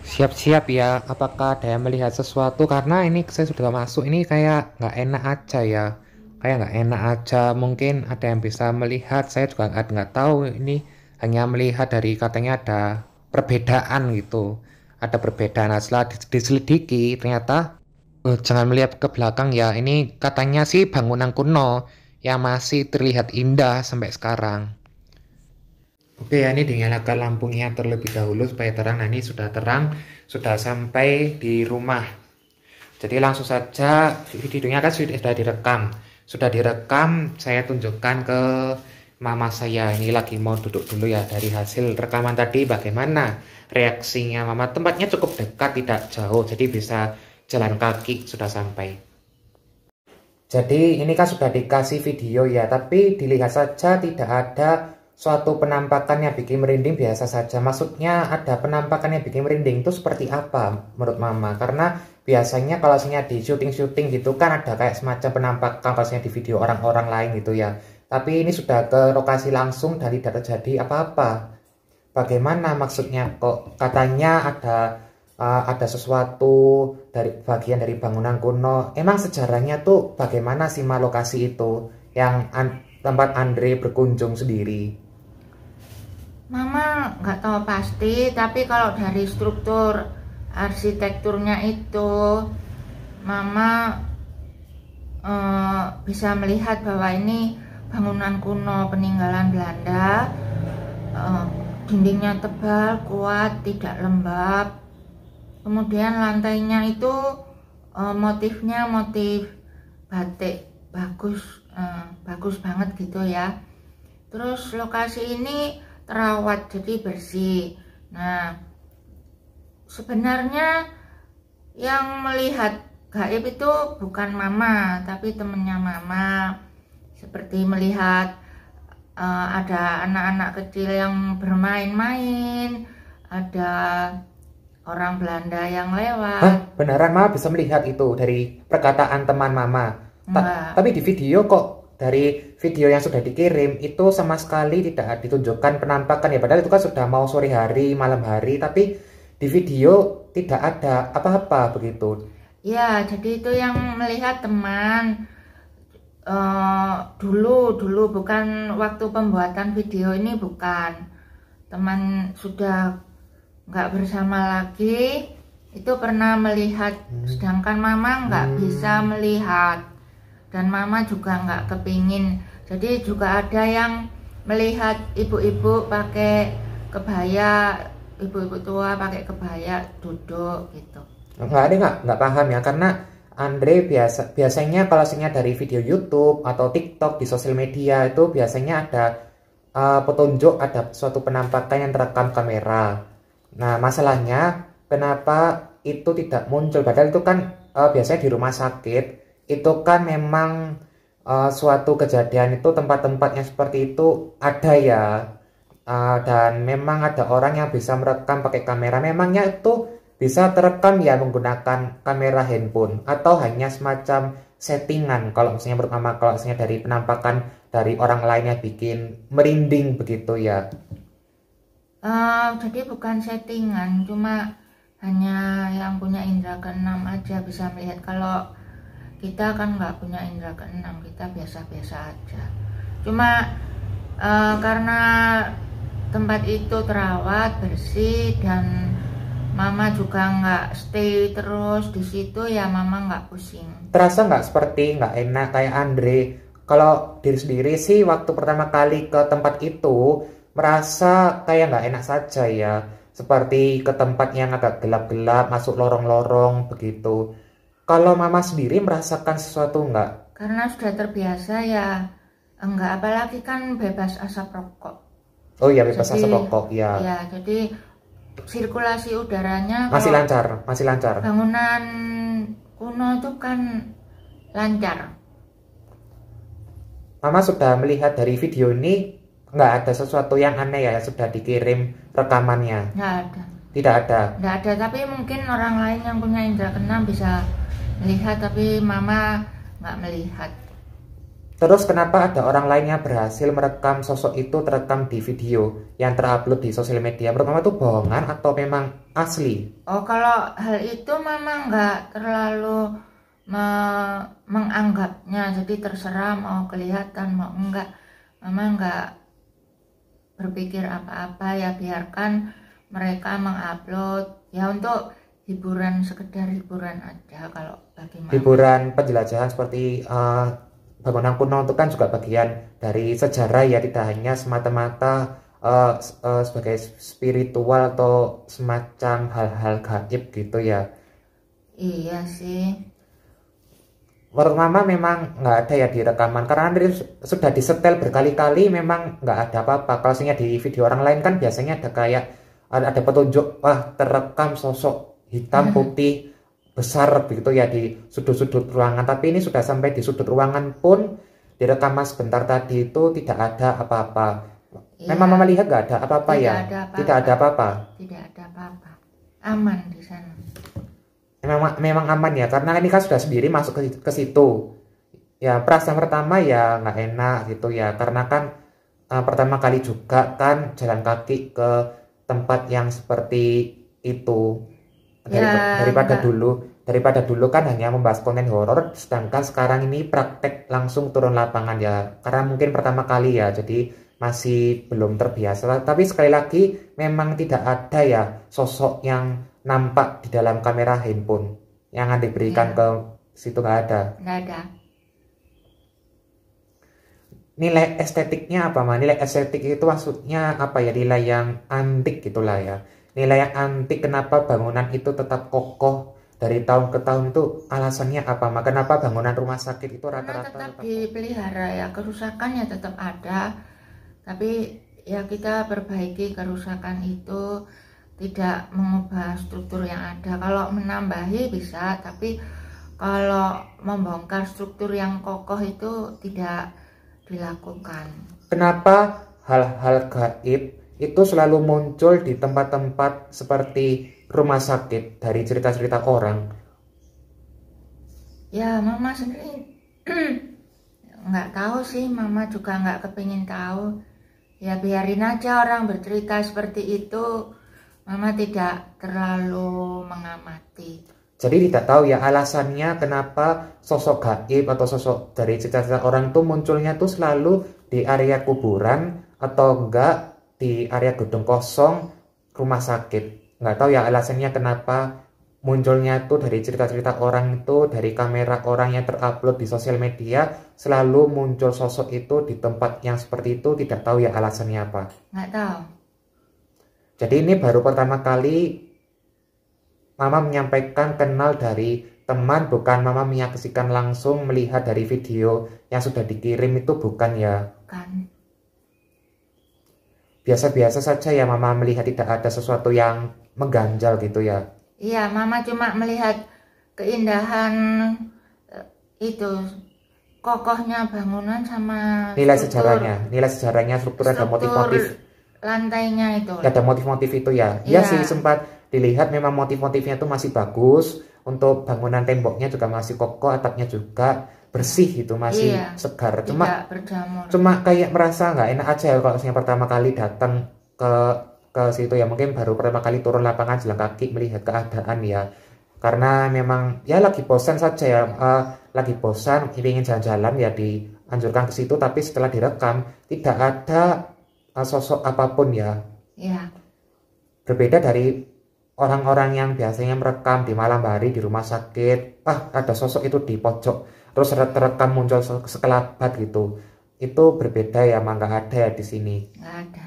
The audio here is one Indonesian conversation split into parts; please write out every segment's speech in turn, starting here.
Siap-siap ya, apakah ada yang melihat sesuatu? Karena ini saya sudah masuk, ini kayak nggak enak aja ya. Kayak nggak enak aja, mungkin ada yang bisa melihat, saya juga nggak tahu. Ini hanya melihat dari katanya ada perbedaan gitu. Ada perbedaan, nah, setelah diselidiki, ternyata jangan melihat ke belakang ya. Ini katanya sih bangunan kuno yang masih terlihat indah sampai sekarang. Oke ya, ini dinyalakan lampunya terlebih dahulu supaya terang. Nah, ini sudah terang, sudah sampai di rumah. Jadi langsung saja, videonya kan sudah direkam. Sudah direkam, saya tunjukkan ke mama saya. Ini lagi mau duduk dulu ya. Dari hasil rekaman tadi bagaimana reaksinya mama. Tempatnya cukup dekat, tidak jauh. Jadi bisa jalan kaki sudah sampai. Jadi ini kan sudah dikasih video ya, tapi dilihat saja tidak ada suatu penampakan yang bikin merinding, biasa saja. Maksudnya ada penampakan yang bikin merinding itu seperti apa menurut mama? Karena biasanya kalau misalnya di syuting-syuting gitu kan ada kayak semacam penampakan kalau misalnya di video orang-orang lain gitu ya. Tapi ini sudah ke lokasi langsung dan tidak terjadi apa-apa. Bagaimana maksudnya kok katanya ada sesuatu dari bagian dari bangunan kuno. Emang sejarahnya tuh bagaimana sih lokasi itu yang tempat Andre berkunjung sendiri? Mama nggak tahu pasti, tapi kalau dari struktur arsitekturnya itu, Mama bisa melihat bahwa ini bangunan kuno peninggalan Belanda. Dindingnya tebal, kuat, tidak lembab. Kemudian lantainya itu motifnya motif batik, bagus banget gitu ya. Terus lokasi ini terawat, jadi bersih. Nah, sebenarnya yang melihat gaib itu bukan mama, tapi temennya mama. Seperti melihat ada anak-anak kecil yang bermain-main, ada orang Belanda yang lewat. Hah, beneran mama bisa melihat itu dari perkataan teman mama? Tapi di video kok, dari video yang sudah dikirim itu sama sekali tidak ditunjukkan penampakan ya. Padahal itu kan sudah mau sore hari, malam hari, tapi di video tidak ada apa-apa begitu. Ya, jadi itu yang melihat teman. Dulu bukan waktu pembuatan video ini, bukan. Teman sudah nggak bersama lagi, itu pernah melihat, sedangkan mama nggak bisa melihat, dan mama juga nggak kepingin. Jadi juga ada yang melihat ibu-ibu pakai kebaya, ibu-ibu tua pakai kebaya duduk gitu. Nggak paham ya, karena Andre biasanya kalau misalnya dari video YouTube atau TikTok di sosial media itu biasanya ada petunjuk, ada suatu penampakan yang terekam kamera. Nah, masalahnya kenapa itu tidak muncul? Padahal itu kan biasanya di rumah sakit itu kan memang suatu kejadian itu tempat-tempatnya seperti itu ada ya. Dan memang ada orang yang bisa merekam pakai kamera. Memangnya itu bisa terekam ya menggunakan kamera handphone atau hanya semacam settingan kalau misalnya pertama, kalau misalnya dari penampakan dari orang lainnya bikin merinding begitu ya. Jadi bukan settingan, cuma hanya yang punya indera keenam aja bisa melihat. Kalau kita kan nggak punya indera keenam, kita biasa-biasa aja. Cuma karena tempat itu terawat, bersih, dan mama juga nggak stay terus di situ ya, mama nggak pusing. Terasa nggak seperti nggak enak kayak Andre? Kalau diri sendiri sih waktu pertama kali ke tempat itu merasa kayak nggak enak saja ya. Seperti ke tempat yang agak gelap-gelap, masuk lorong-lorong begitu. Kalau mama sendiri merasakan sesuatu nggak? Karena sudah terbiasa ya, enggak, apalagi kan bebas asap rokok. Oh iya, bebas asap rokok ya. Ya, jadi sirkulasi udaranya masih lancar, masih lancar. Bangunan kuno itu kan lancar. Mama sudah melihat dari video ini, nggak ada sesuatu yang aneh ya, sudah dikirim rekamannya? Nggak ada. Tidak ada? Nggak ada, tapi mungkin orang lain yang punya indera keenam bisa melihat, tapi mama nggak melihat. Terus kenapa ada orang lain yang berhasil merekam sosok itu terekam di video yang terupload di sosial media? Menurut Mama itu bohongan atau memang asli? Oh, kalau hal itu Mama nggak terlalu menganggapnya, jadi terserah mau kelihatan mau enggak. Mama nggak berpikir apa-apa, ya biarkan mereka mengupload ya untuk hiburan, sekedar hiburan aja. Kalau bagi Mama Hiburan penjelajahan seperti bangunan kuno itu kan juga bagian dari sejarah ya, tidak hanya semata-mata sebagai spiritual atau semacam hal-hal gaib gitu ya. Iya sih. Menurut Mama memang nggak ada ya di rekaman, karena sudah disetel berkali-kali, memang nggak ada apa-apa. Kalau misalnya di video orang lain kan biasanya ada kayak ada petunjuk, wah terekam sosok hitam putih besar begitu ya di sudut-sudut ruangan, tapi ini sudah sampai di sudut ruangan pun direkam sebentar tadi itu tidak ada apa-apa. Iya. Memang Mama lihat nggak ada apa-apa ya? Tidak ada apa-apa. Tidak ada apa-apa. Aman di sana. Memang aman ya, karena ini kan sudah sendiri masuk ke situ. Ya perasaan pertama ya nggak enak gitu ya, karena kan pertama kali juga kan jalan kaki ke tempat yang seperti itu. Daripada dulu kan hanya membahas konten horor, sedangkan sekarang ini praktek langsung turun lapangan ya, karena mungkin pertama kali ya, jadi masih belum terbiasa. Tapi sekali lagi memang tidak ada ya sosok yang nampak di dalam kamera handphone yang diberikan ke situ, nggak ada. Nggak ada. Nilai estetiknya apa, Nilai estetik itu maksudnya apa ya? Nilai yang antik gitulah ya. Nilai yang antik, kenapa bangunan itu tetap kokoh dari tahun ke tahun, itu alasannya apa? Kenapa bangunan rumah sakit itu rata-rata tetap dipelihara ya, kerusakannya tetap ada, tapi ya kita perbaiki kerusakan itu, tidak mengubah struktur yang ada. Kalau menambahi bisa, tapi kalau membongkar struktur yang kokoh itu tidak dilakukan. Kenapa hal-hal gaib itu selalu muncul di tempat-tempat seperti rumah sakit dari cerita-cerita orang? Ya Mama sendiri nggak tahu sih, Mama juga nggak kepingin tahu. Ya biarin aja orang bercerita seperti itu, Mama tidak terlalu mengamati. Jadi tidak tahu ya alasannya kenapa sosok gaib atau sosok dari cerita-cerita orang itu munculnya tuh selalu di area kuburan atau enggak di area gedung kosong rumah sakit. Nggak tahu ya alasannya kenapa munculnya tuh dari cerita-cerita orang itu, dari kamera orang yang terupload di sosial media, selalu muncul sosok itu di tempat yang seperti itu. Tidak tahu ya alasannya apa. Nggak tahu. Jadi ini baru pertama kali Mama menyampaikan kenal dari teman, bukan Mama menyaksikan langsung, melihat dari video yang sudah dikirim itu, bukan ya? Bukan. Biasa-biasa saja ya Mama melihat, tidak ada sesuatu yang mengganjal gitu ya? Iya, Mama cuma melihat keindahan itu, kokohnya bangunan sama nilai sejarahnya, struktur ada motif-motif lantainya itu. Ada motif-motif itu ya? Iya sih, sempat dilihat memang motif-motifnya itu masih bagus. Untuk bangunan temboknya juga masih kokoh, atapnya juga bersih, itu masih segar. Cuma kayak merasa nggak enak aja kalau misalnya pertama kali datang ke situ ya, mungkin baru pertama kali turun lapangan jalan kaki melihat keadaan ya, karena memang ya lagi bosan saja ya, lagi bosan ingin jalan-jalan ya, dianjurkan ke situ. Tapi setelah direkam tidak ada sosok apapun ya. Berbeda dari orang-orang yang biasanya merekam di malam hari di rumah sakit, ada sosok itu di pojok terus terekam muncul sekelabat gitu. Itu berbeda ya, nggak ada ya di sini. Nggak ada.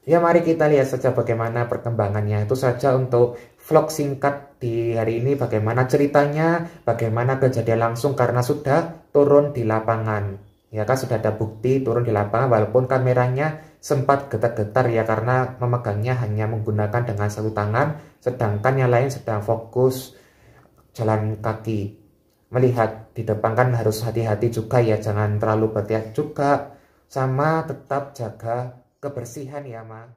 Ya mari kita lihat saja bagaimana perkembangannya. Itu saja untuk vlog singkat di hari ini, bagaimana ceritanya, bagaimana kejadian langsung, karena sudah turun di lapangan. Ya kan, sudah ada bukti turun di lapangan, walaupun kameranya sempat getar-getar ya, karena memegangnya hanya menggunakan dengan satu tangan, sedangkan yang lain sedang fokus jalan kaki. Melihat di depan kan harus hati-hati juga ya, jangan terlalu berteriak juga, sama tetap jaga kebersihan ya Ma.